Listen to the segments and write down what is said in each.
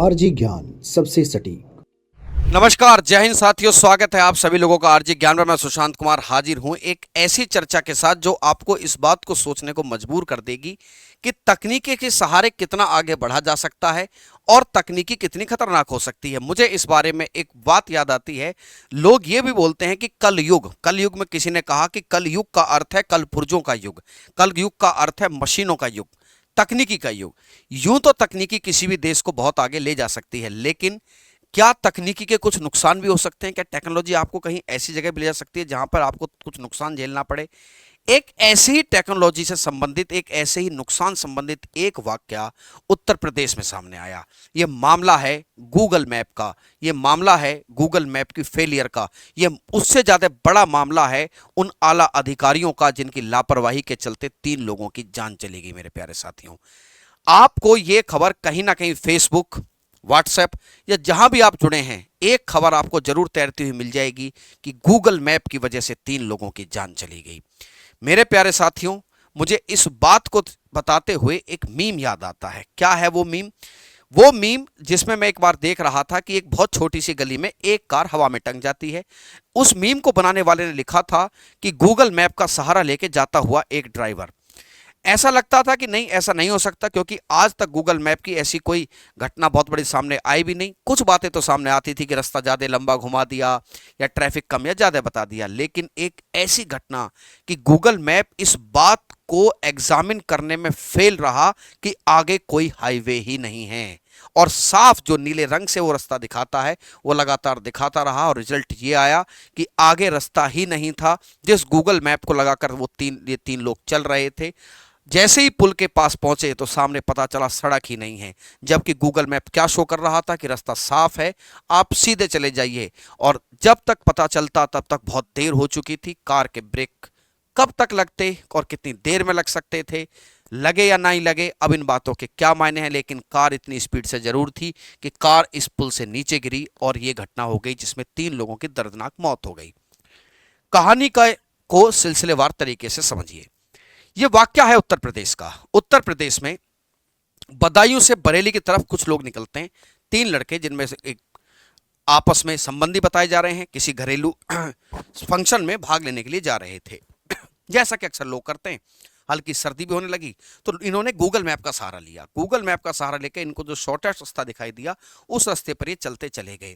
RG ज्ञान सबसे सटीक। नमस्कार, जय हिंद साथियों। स्वागत है आप सभी लोगों का आरजी ज्ञान में। मैं सुशांत कुमार हाजिर हूं एक ऐसी चर्चा के साथ जो आपको इस बात को सोचने को मजबूर कर देगी कि तकनीकी के सहारे कितना आगे बढ़ा जा सकता है और तकनीकी कितनी खतरनाक हो सकती है। मुझे इस बारे में एक बात याद आती है। लोग ये भी बोलते हैं कि कलयुग में किसी ने कहा कि कलयुग का अर्थ है कल पुर्जों का युग, कलयुग का अर्थ है मशीनों का युग, तकनीकी का युग। यूं तो तकनीकी किसी भी देश को बहुत आगे ले जा सकती है, लेकिन क्या तकनीकी के कुछ नुकसान भी हो सकते हैं? क्या टेक्नोलॉजी आपको कहीं ऐसी जगह भी ले जा सकती है जहां पर आपको कुछ नुकसान झेलना पड़े? एक ऐसी ही टेक्नोलॉजी से संबंधित, एक ऐसे ही नुकसान संबंधित एक वाकया उत्तर प्रदेश में सामने आया। यह मामला है गूगल मैप का, यह मामला है गूगल मैप की फेलियर का, यह उससे ज्यादा बड़ा मामला है उन आला अधिकारियों का जिनकी लापरवाही के चलते 3 लोगों की जान चली गई। मेरे प्यारे साथियों, आपको यह खबर कहीं ना कहीं फेसबुक, व्हाट्सएप या जहां भी आप जुड़े हैं, एक खबर आपको जरूर तैरती हुई मिल जाएगी कि गूगल मैप की वजह से 3 लोगों की जान चली गई। मेरे प्यारे साथियों, मुझे इस बात को बताते हुए एक मीम याद आता है। क्या है वो मीम? वो मीम जिसमें मैं एक बार देख रहा था कि एक बहुत छोटी सी गली में एक कार हवा में टंग जाती है। उस मीम को बनाने वाले ने लिखा था कि गूगल मैप का सहारा लेके जाता हुआ एक ड्राइवर। ऐसा लगता था कि नहीं, ऐसा नहीं हो सकता, क्योंकि आज तक गूगल मैप की ऐसी कोई घटना बहुत बड़ी सामने आई भी नहीं। कुछ बातें तो सामने आती थी कि रास्ता ज़्यादा लंबा घुमा दिया या ट्रैफिक कम या ज़्यादा बता दिया, लेकिन एक ऐसी घटना कि गूगल मैप इस बात को एग्जामिन करने में फेल रहा कि आगे कोई हाईवे ही नहीं है, और साफ जो नीले रंग से वो रास्ता दिखाता है वो लगातार दिखाता रहा, और रिजल्ट ये आया कि आगे रास्ता ही नहीं था जिस गूगल मैप को लगाकर ये तीन लोग चल रहे थे। जैसे ही पुल के पास पहुंचे तो सामने पता चला सड़क ही नहीं है, जबकि गूगल मैप क्या शो कर रहा था कि रास्ता साफ है, आप सीधे चले जाइए। और जब तक पता चलता तब तक बहुत देर हो चुकी थी। कार के ब्रेक कब तक लगते और कितनी देर में लग सकते थे, लगे या नहीं लगे, अब इन बातों के क्या मायने हैं, लेकिन कार इतनी स्पीड से जरूर थी कि कार इस पुल से नीचे गिरी और यह घटना हो गई जिसमें 3 लोगों की दर्दनाक मौत हो गई। कहानी का को सिलसिलेवार तरीके से समझिए। यह वाक्य है उत्तर प्रदेश का। उत्तर प्रदेश में बदायूं से बरेली की तरफ कुछ लोग निकलते हैं। 3 लड़के, जिनमें से एक आपस में संबंधी बताए जा रहे हैं, किसी घरेलू फंक्शन में भाग लेने के लिए जा रहे थे, जैसा कि अक्सर लोग करते हैं। हल्की सर्दी भी होने लगी तो इन्होंने गूगल मैप का सहारा लिया। गूगल मैप का सहारा लेकर इनको जो शॉर्टेस्ट रास्ता दिखाई दिया उस रास्ते पर ये चलते चले गए।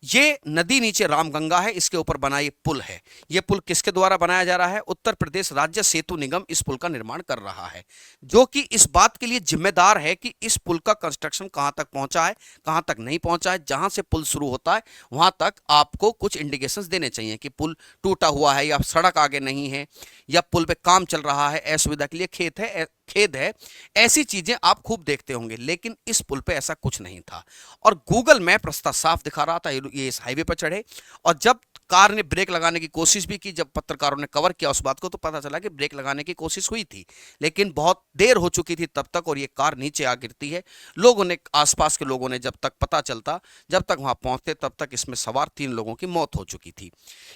ये नदी नीचे रामगंगा है, इसके ऊपर बना ये पुल है। ये पुल किसके द्वारा बनाया जा रहा है? उत्तर प्रदेश राज्य सेतु निगम इस पुल का निर्माण कर रहा है, जो कि इस बात के लिए जिम्मेदार है कि इस पुल का कंस्ट्रक्शन कहां तक पहुंचा है, कहां तक नहीं पहुंचा है। जहां से पुल शुरू होता है वहां तक आपको कुछ इंडिकेशंस देने चाहिए कि पुल टूटा हुआ है या सड़क आगे नहीं है या पुल पे काम चल रहा है, असुविधा के लिए खेद है। ऐसी चीजें आप खूब देखते होंगे, लेकिन इस पुल पे ऐसा कुछ नहीं था और गूगल मैप रास्ता साफ दिखा रहा था। ये इस हाईवे पर चढ़े और जब कार ने ब्रेक लगाने की कोशिश भी की, जब पत्रकारों ने कवर किया उस बात को, तो पता चला कि ब्रेक लगाने की कोशिश हुई थी, लेकिन बहुत देर हो चुकी थी तब तक, और ये कार नीचे आ गिरती है। लोगों ने, आसपास के लोगों ने, जब तक पता चलता, जब तक वहां पहुंचते, तब तक इसमें सवार 3 लोगों की मौत हो चुकी थी।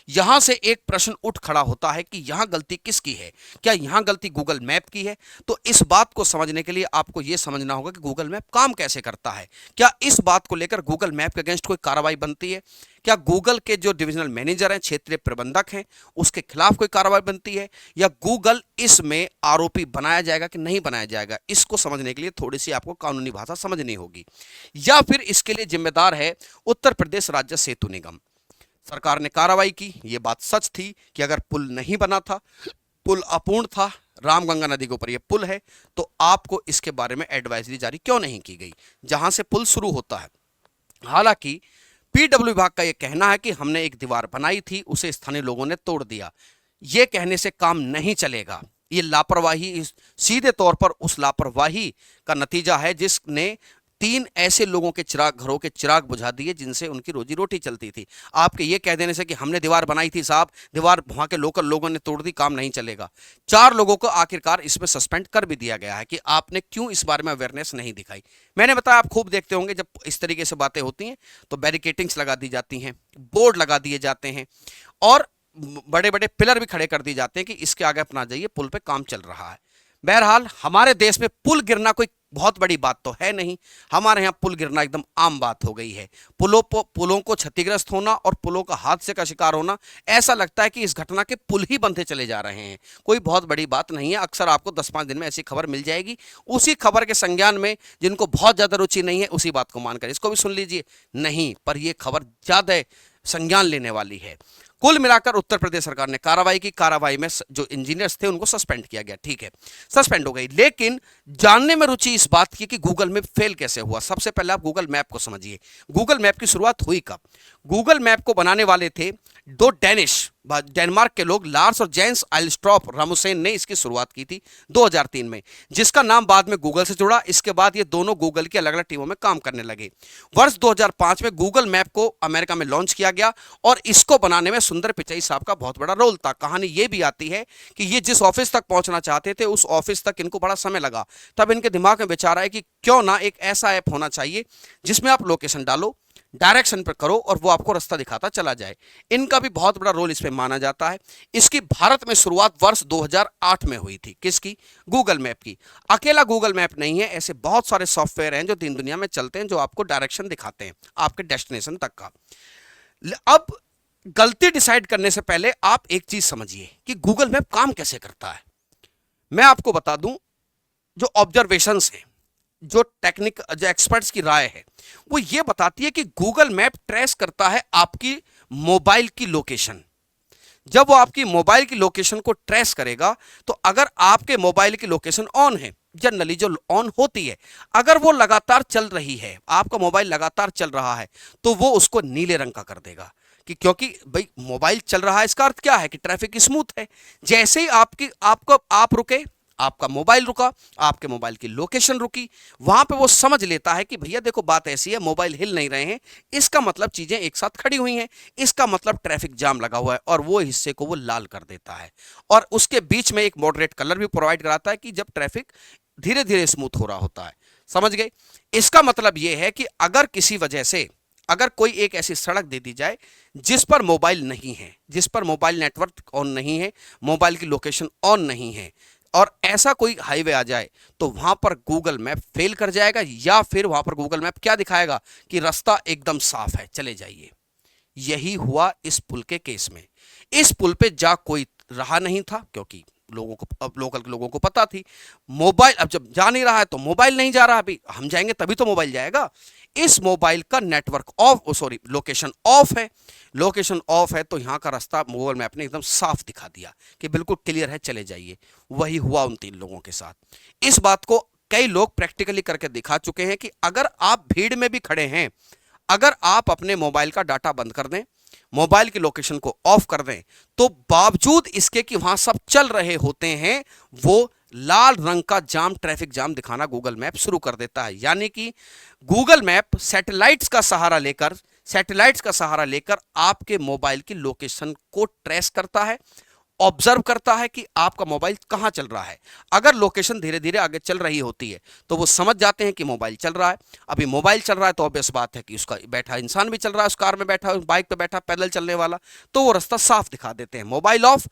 यहां से एक प्रश्न उठ खड़ा होता है कि यहां गलती किसकी है? क्या यहां गलती गूगल मैप की है? तो इस बात को समझने के लिए आपको यह समझना होगा कि गूगल मैप काम कैसे करता है। क्या इस बात को लेकर गूगल मैप के अगेंस्ट कोई कार्रवाई बनती है? क्या गूगल के जो डिविजनल मैनेजर हैं, क्षेत्रीय प्रबंधक हैं, उसके खिलाफ कोई कार्रवाई बनती है, या गूगल इसमें आरोपी बनाया जाएगा कि नहीं बनाया जाएगा? इसको समझने के लिए थोड़ी सी आपको कानूनी भाषा समझनी होगी, या फिर इसके लिए जिम्मेदार है उत्तर प्रदेश राज्य सेतु निगम। सरकार ने कार्रवाई की, यह बात सच थी कि अगर पुल नहीं बना था, पुल अपूर्ण था, रामगंगा नदी के ऊपर यह पुल है, तो आपको इसके बारे में एडवाइजरी जारी क्यों नहीं की गई जहां से पुल शुरू होता है? हालांकि पीडब्ल्यू विभाग का यह कहना है कि हमने एक दीवार बनाई थी, उसे स्थानीय लोगों ने तोड़ दिया। यह कहने से काम नहीं चलेगा। ये लापरवाही सीधे तौर पर उस लापरवाही का नतीजा है जिसने 3 ऐसे लोगों के घरों के चिराग बुझा दिए जिनसे उनकी रोजी रोटी चलती थी। आपके ये कह देने से कि हमने दीवार बनाई थी साहब, दीवार वहां के लोकल लोगों ने तोड़ दी, काम नहीं चलेगा। 4 लोगों को आखिरकार इसमें सस्पेंड कर भी दिया गया है कि आपने क्यों इस बारे में अवेयरनेस नहीं दिखाई। मैंने बताया, आप खूब देखते होंगे जब इस तरीके से बातें होती हैं तो बैरिकेटिंग्स लगा दी जाती हैं, बोर्ड लगा दिए जाते हैं और बड़े बड़े पिलर भी खड़े कर दिए जाते हैं कि इसके आगे अपना जाइए, पुल पे काम चल रहा है। बहरहाल हमारे देश में पुल गिरना कोई बहुत बड़ी बात तो है नहीं, हमारे यहाँ पुल गिरना एकदम आम बात हो गई है। पुलों को क्षतिग्रस्त होना और पुलों का हादसे का शिकार होना, ऐसा लगता है कि इस घटना के पुल ही बनते चले जा रहे हैं। कोई बहुत बड़ी बात नहीं है, अक्सर आपको 10-5 दिन में ऐसी खबर मिल जाएगी। उसी खबर के संज्ञान में जिनको बहुत ज्यादा रुचि नहीं है उसी बात को मानकर इसको भी सुन लीजिए, नहीं पर यह खबर ज्यादा संज्ञान लेने वाली है। कुल मिलाकर उत्तर प्रदेश सरकार ने कार्रवाई की। कार्रवाई में जो इंजीनियर्स थे उनको सस्पेंड किया गया, ठीक है, सस्पेंड हो गई। लेकिन जानने में रुचि इस बात की कि गूगल मैप फेल कैसे हुआ। सबसे पहले आप गूगल मैप को समझिए। गूगल मैप की शुरुआत हुई कब? गूगल मैप को बनाने वाले थे दो डेनमार्क के लोग, लार्स और जेंस आइलस्ट्रॉप रामुसेन ने इसकी शुरुआत की थी 2003 में, जिसका नाम बाद में गूगल से जुड़ा। इसके बाद ये दोनों गूगल की अलग अलग टीमों में काम करने लगे। वर्ष 2005 में गूगल मैप को अमेरिका में लॉन्च किया गया और इसको बनाने में सुंदर पिचाई साहब का बहुत बड़ा रोल था। कहानी ये भी आती है कि ये जिस ऑफिस तक पहुंचना चाहते थे उस ऑफिस तक इनको बड़ा समय लगा। तब इनके दिमाग में विचार आया कि क्यों ना एक ऐसा ऐप होना चाहिए जिसमें आप लोकेशन डालो, डायरेक्शन पर करो और वो आपको रास्ता दिखाता चला जाए। इनका भी बहुत बड़ा रोल इसमें माना जाता है। इसकी भारत में शुरुआत वर्ष 2008 में हुई थी। किसकी? गूगल मैप की। अकेला गूगल मैप नहीं है, ऐसे बहुत सारे सॉफ्टवेयर हैं जो दिन दुनिया में चलते हैं जो आपको डायरेक्शन दिखाते हैं आपके डेस्टिनेशन तक का। अब गलती डिसाइड करने से पहले आप एक चीज समझिए कि गूगल मैप काम कैसे करता है। मैं आपको बता दूं, जो ऑब्जर्वेशंस हैं, जो एक्सपर्ट्स की राय है, वो ये बताती है कि गूगल मैप ट्रेस करता है आपकी मोबाइल की लोकेशन। जब वो आपकी मोबाइल की लोकेशन को ट्रेस करेगा तो अगर आपके मोबाइल की लोकेशन ऑन है, जनरली जो ऑन होती है, अगर वो लगातार चल रही है, आपका मोबाइल लगातार चल रहा है, तो वो उसको नीले रंग का कर देगा कि क्योंकि भाई मोबाइल चल रहा है, इसका अर्थ क्या है कि ट्रैफिक स्मूथ है। जैसे ही आप रुके, आपका मोबाइल रुका, आपके मोबाइल की लोकेशन रुकी, वहां पे वो समझ लेता है कि भैया देखो बात ऐसी है, मोबाइल हिल नहीं रहे हैं, इसका मतलब चीजें एक साथ खड़ी हुई हैं, इसका मतलब ट्रैफिक जाम लगा हुआ है, और वो हिस्से को वो लाल कर देता है। और उसके बीच में एक मॉडरेट कलर भी प्रोवाइड कराता है कि जब ट्रैफिक धीरे धीरे स्मूथ हो रहा होता है। समझ गए? इसका मतलब यह है कि अगर किसी वजह से अगर कोई एक ऐसी सड़क दे दी जाए जिस पर मोबाइल नहीं है, जिस पर मोबाइल नेटवर्क ऑन नहीं है, मोबाइल की लोकेशन ऑन नहीं है, और ऐसा कोई हाईवे आ जाए, तो वहां पर गूगल मैप फेल कर जाएगा, या फिर वहां पर गूगल मैप क्या दिखाएगा कि रास्ता एकदम साफ है, चले जाइए। यही हुआ इस पुल के केस में। इस पुल पे जा कोई रहा नहीं था क्योंकि लोकल के लोगों को पता थी मोबाइल अब जब जा नहीं रहा है तो मोबाइल नहीं जा रहा, अभी हम जाएंगे तभी तो मोबाइल जाएगा। इस मोबाइल का नेटवर्क लोकेशन ऑफ है। लोकेशन ऑफ है तो यहां का रास्ता गूगल मैप ने एकदम साफ दिखा दिया कि बिल्कुल क्लियर है, चले जाइए। वही हुआ उन 3 लोगों के साथ। इस बात को कई लोग प्रैक्टिकली करके दिखा चुके हैं कि अगर आप भीड़ में भी खड़े हैं, अगर आप अपने मोबाइल का डाटा बंद कर दें, मोबाइल की लोकेशन को ऑफ कर दें, तो बावजूद इसके कि वहां सब चल रहे होते हैं, वो लाल रंग का जाम, ट्रैफिक जाम दिखाना गूगल मैप शुरू कर देता है। यानी कि गूगल मैप सैटेलाइट्स का सहारा लेकर आपके मोबाइल की लोकेशन को ट्रेस करता है, ऑब्जर्व करता है कि आपका मोबाइल कहां चल रहा है। अगर लोकेशन धीरे धीरे आगे चल रही होती है तो वो समझ जाते हैं कि मोबाइल चल रहा है। अभी मोबाइल चल रहा है तो ऑब्वियस बात है कि उसका बैठा इंसान भी चल रहा है, उस कार में बैठा, उस बाइक पे बैठा, पैदल चलने वाला, तो वो रास्ता साफ दिखा देते हैं। मोबाइल ऑफ,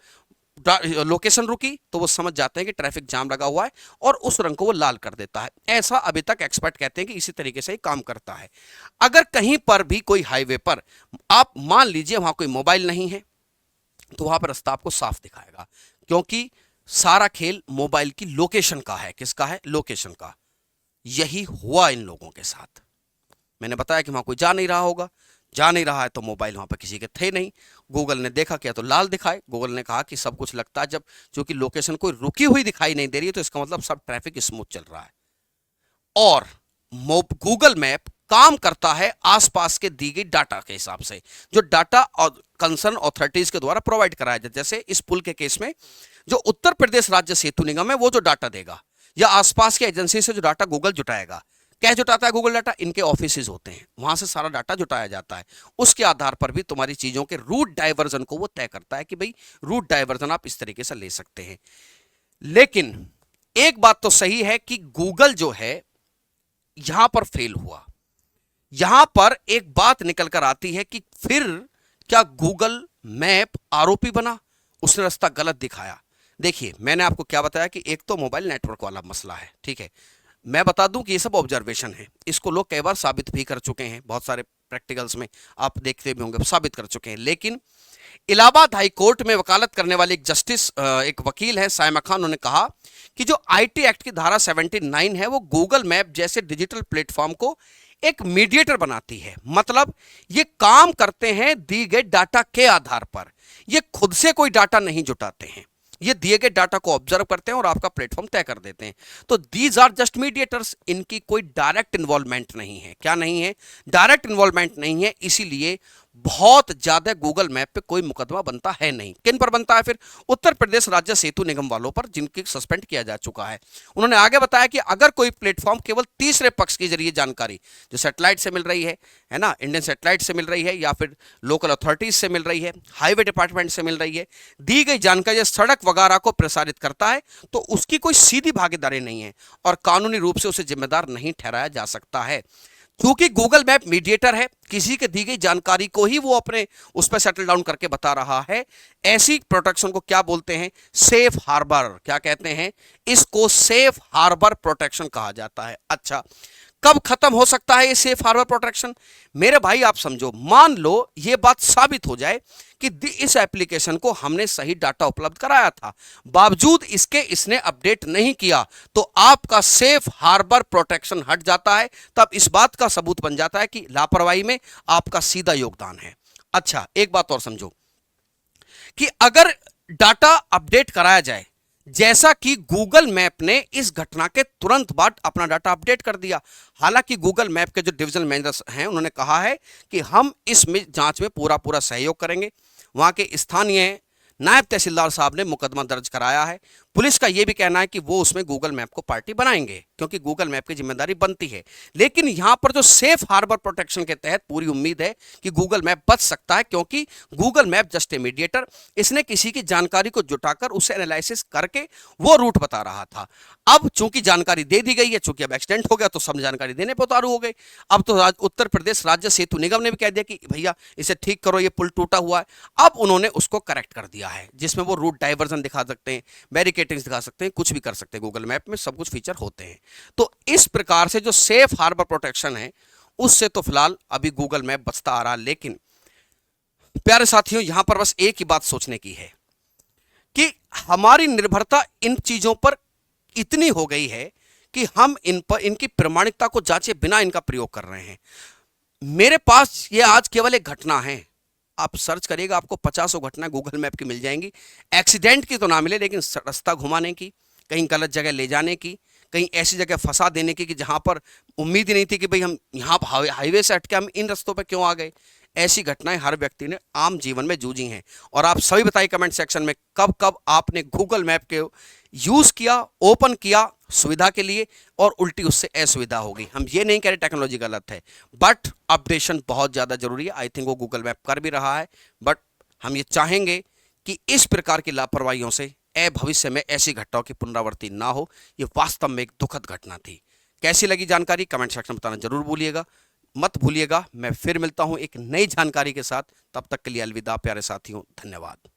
लोकेशन रुकी, तो वो समझ जाते हैं कि ट्रैफिक जाम लगा हुआ है और उस रंग को वो लाल कर देता है। ऐसा अभी तक एक्सपर्ट कहते हैं कि इसी तरीके से ही काम करता है। अगर कहीं पर भी कोई हाईवे पर आप मान लीजिए वहां कोई मोबाइल नहीं है, तो वहां पर रास्ता आपको साफ दिखाएगा, क्योंकि सारा खेल मोबाइल की लोकेशन का है। किसका है? लोकेशन का। यही हुआ इन लोगों के साथ। मैंने बताया कि वहां कोई जा नहीं रहा होगा, जा नहीं रहा है तो मोबाइल वहां पर किसी के थे नहीं। गूगल ने देखा क्या तो लाल दिखाए। गूगल ने कहा कि सब कुछ लगता है, जब चूंकि लोकेशन कोई रुकी हुई दिखाई नहीं दे रही है तो इसका मतलब सब ट्रैफिक स्मूथ चल रहा है। और गूगल मैप काम करता है आसपास के दी गई डाटा के हिसाब से, जो डाटा और कंसर्न अथॉरिटीज के द्वारा प्रोवाइड कराया जाए। जैसे इस पुल के केस में जो उत्तर प्रदेश राज्य सेतु निगम है वो जो डाटा देगा, या आसपास की एजेंसी से जो डाटा गूगल जुटाएगा। क्या जुटाता है गूगल डाटा? इनके ऑफिसेज होते हैं, वहां से सारा डाटा जुटाया जाता है। उसके आधार पर भी तुम्हारी चीजों के रूट डाइवर्जन को वो तय करता है कि भाई रूट डाइवर्जन आप इस तरीके से ले सकते हैं। लेकिन एक बात तो सही है कि गूगल जो है यहां पर फेल हुआ। यहां पर एक बात निकल कर आती है कि फिर क्या गूगल मैप आरोपी बना? उसने रास्ता गलत दिखाया। देखिए, मैंने आपको क्या बताया कि एक तो मोबाइल नेटवर्क वाला मसला है, ठीक है। मैं बता दूं कि ये सब ऑब्जर्वेशन है, इसको लोग कई बार साबित भी कर चुके हैं, बहुत सारे प्रैक्टिकल्स में आप देखते भी होंगे, साबित कर चुके हैं। लेकिन इलाहाबाद हाई कोर्ट में वकालत करने वाले एक जस्टिस, एक वकील है सायमा खान, उन्होंने कहा कि जो आईटी एक्ट की धारा 79 है वो गूगल मैप जैसे डिजिटल प्लेटफॉर्म को एक मीडिएटर बनाती है। मतलब ये काम करते हैं दी गए डाटा के आधार पर, ये खुद से कोई डाटा नहीं जुटाते हैं, ये दिए गए डाटा को ऑब्जर्व करते हैं और आपका प्लेटफॉर्म तय कर देते हैं। तो दीज आर जस्ट मीडिएटर्स, इनकी कोई डायरेक्ट इन्वॉल्वमेंट नहीं है। क्या नहीं है? डायरेक्ट इन्वॉल्वमेंट नहीं है, इसीलिए बहुत ज्यादा गूगल मैप पे कोई मुकदमा बनता है नहीं। किन पर बनता है फिर? उत्तर प्रदेश राज्य सेतु निगम वालों पर, जिनकी सस्पेंड किया जा चुका है। उन्होंने आगे बताया कि अगर कोई प्लेटफॉर्म केवल तीसरे पक्ष के जरिए जानकारी, जो सैटेलाइट से मिल रही है ना, इंडियन सैटेलाइट से मिल रही है या फिर लोकल अथॉरिटीज से मिल रही है, हाईवे डिपार्टमेंट से मिल रही है, दी गई जानकारी सड़क वगैरह को प्रसारित करता है, तो उसकी कोई सीधी भागीदारी नहीं है और कानूनी रूप से उसे जिम्मेदार नहीं ठहराया जा सकता है। क्योंकि गूगल मैप मीडिएटर है, किसी के दी गई जानकारी को ही वो अपने उस पर सेटल डाउन करके बता रहा है। ऐसी प्रोटेक्शन को क्या बोलते हैं? Safe harbour. क्या कहते हैं इसको? सेफ हार्बर प्रोटेक्शन कहा जाता है। अच्छा, कब खत्म हो सकता है ये सेफ हार्बर प्रोटेक्शन? मेरे भाई आप समझो, मान लो ये बात साबित हो जाए कि इस एप्लीकेशन को हमने सही डाटा उपलब्ध कराया था, बावजूद इसके इसने अपडेट नहीं किया, तो आपका सेफ हार्बर प्रोटेक्शन हट जाता है। तब इस बात का सबूत बन जाता है कि लापरवाही में आपका सीधा योगदान है। अच्छा, एक बात और समझो कि अगर डाटा अपडेट कराया जाए, जैसा कि गूगल मैप ने इस घटना के तुरंत बाद अपना डाटा अपडेट कर दिया। हालांकि गूगल मैप के जो डिविजनल मैनेजर्स हैं उन्होंने कहा है कि हम इस जांच में पूरा पूरा सहयोग करेंगे। वहां के स्थानीय नायब तहसीलदार साहब ने मुकदमा दर्ज कराया है। पुलिस का यह भी कहना है कि वो उसमें गूगल मैप को पार्टी बनाएंगे, क्योंकि गूगल मैप की जिम्मेदारी बनती है। लेकिन यहां पर जो सेफ हार्बर प्रोटेक्शन के तहत पूरी उम्मीद है कि गूगल मैप बच सकता है, क्योंकि Google map just a mediator, इसने किसी की जानकारी को जुटाकर उसे एनालिसिस करके वो रूट बता रहा था। अब चूंकि जानकारी दे दी गई है, चूंकि अब एक्सीडेंट हो गया तो सब जानकारी देने पर उतारू हो गए। अब तो उत्तर प्रदेश राज्य सेतु निगम ने भी कह दिया कि भैया इसे ठीक करो, ये पुल टूटा हुआ है। अब उन्होंने उसको करेक्ट कर दिया है, जिसमें वो रूट डाइवर्जन दिखा सकते हैं, बैरिकेटिंग्स दिखा सकते हैं, कुछ भी कर सकते हैं। गूगल मैप में सब कुछ फीचर होते हैं। तो इस प्रकार से जो सेफ हार्बर प्रोटेक्शन है उससे तो फिलहाल अभी गूगल मैप बचता आ रहा। लेकिन प्यारे साथियों, यहां पर बस एक ही बात सोचने की है कि हमारी निर्भरता इन चीजों पर इतनी हो गई है कि हम इन पर इनकी प्रामाणिकता को जांचे बिना इनका प्रयोग कर रहे हैं। मेरे पास ये आज केवल एक घटना है, आप सर्च करिएगा आपको 50 घटनाएं गूगल मैप की मिल जाएंगी। एक्सीडेंट की तो ना मिले, लेकिन रास्ता घुमाने की, कहीं गलत जगह ले जाने की, कहीं ऐसी जगह फंसा देने की कि जहां पर उम्मीद ही नहीं थी कि भाई हम यहाँ हाईवे से हटके हम इन रास्तों पर क्यों आ गए। ऐसी घटनाएं हर व्यक्ति ने आम जीवन में जूझी हैं। और आप सभी बताइए कमेंट सेक्शन में, कब कब आपने गूगल मैप के यूज किया, ओपन किया सुविधा के लिए और उल्टी उससे असुविधा होगी। हम ये नहीं कह रहे टेक्नोलॉजी गलत है, बट अपडेशन बहुत ज़्यादा जरूरी है। आई थिंक वो गूगल मैप कर भी रहा है, बट हम ये चाहेंगे कि इस प्रकार की लापरवाहियों से भविष्य में ऐसी घटनाओं की पुनरावृत्ति ना हो। ये वास्तव में एक दुखद घटना थी। कैसी लगी जानकारी कमेंट सेक्शन में बताना जरूर मत भूलिएगा। मैं फिर मिलता हूं एक नई जानकारी के साथ, तब तक के लिए अलविदा प्यारे साथियों, धन्यवाद।